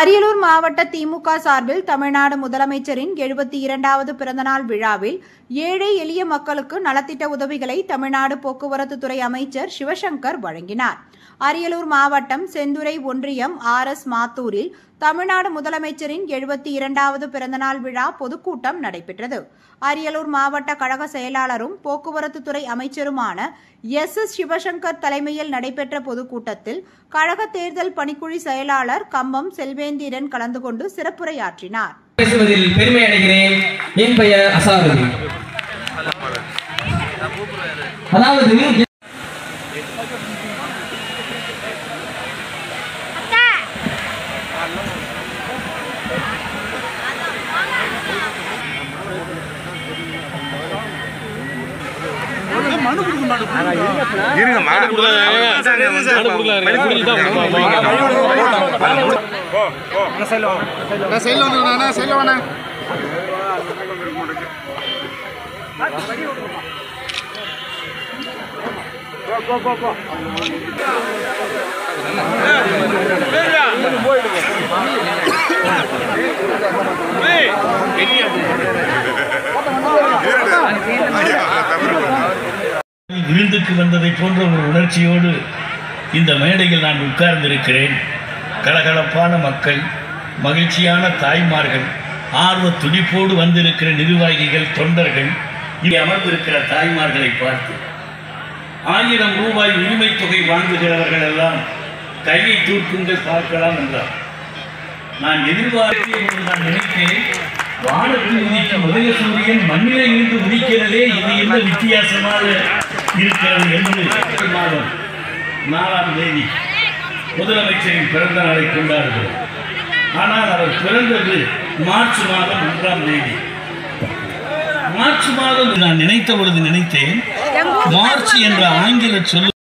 அரியலூர் மாவட்ட திமுக சார்பில் தமிழ்நாடு முதலமைச்சரின் 72வது பிறந்தநாள் விழாவில் ஏழை எளிய மக்களுக்கு நலத்திட்ட உதவிகளை தமிழ்நாடு போக்குவரத்து துறை அமைச்சர் சிவசங்கர் வழங்கினார். அரியலூர் மாவட்டம் செந்துறை ஒன்றியம் RS மாத்தூரில் தமிழ்நாடு முதலமைச்சரின் 72வது பிறந்தநாள் விழா பொதுக்கூட்டம் நடைபெற்றது. அரியலூர் மாவட்ட கழக செயலாளரும் போக்குவரத்து துறை அமைச்சருமான SS சிவசங்கர் தலைமையில் நடைபெற்ற பொதுக்கூட்டத்தில் கழக தேர்தல் பணிக்குழு செயலாளர் கம்பம் செல்வேந்திரன் கலந்து கொண்டு சிறப்புரையாற்றினார். பேசுவதில் பெருமை அடைகிறேன். என் பெயர் அசாருதி. அதாவது விருந்துக்கு வந்ததை போன்ற ஒரு உணர்ச்சியோடு இந்த மேடையில் நான் உட்கார்ந்திருக்கிறேன். கலகலப்பான மக்கள், மகிழ்ச்சியான தாய்மார்கள், ஆர்வ துடிப்போடு வந்திருக்கிற நிர்வாகிகள், தொண்டர்கள், இங்கே அமர்ந்திருக்கிற தாய்மார்களை பார்த்து 1000 ரூபாய் உரிமை தொகை வாங்குகிறவர்கள் எல்லாம் கையை தூக்குங்கள் பார்க்கலாம் என்றார். நான் எதிர்பார்த்து நான் நினைத்தேன், வானத்தில் உதிக்கும் உதயசூரியன் மண்ணிலை இருந்து உதிக்கிறதே, இது என்ன வித்தியாசமாக இருக்கிறது என்று மாதம் 4ஆம் தேதி முதலமைச்சரின் பிறந்த நாளை கொண்டாடுகிறோம். ஆனால் அவர் பிறந்தது மார்ச் மாதம் 1ஆம் தேதி. மார்ச் மாதம் நான் நினைத்த பொழுது நினைத்தேன், மார்ச் என்ற ஆங்கில சொல்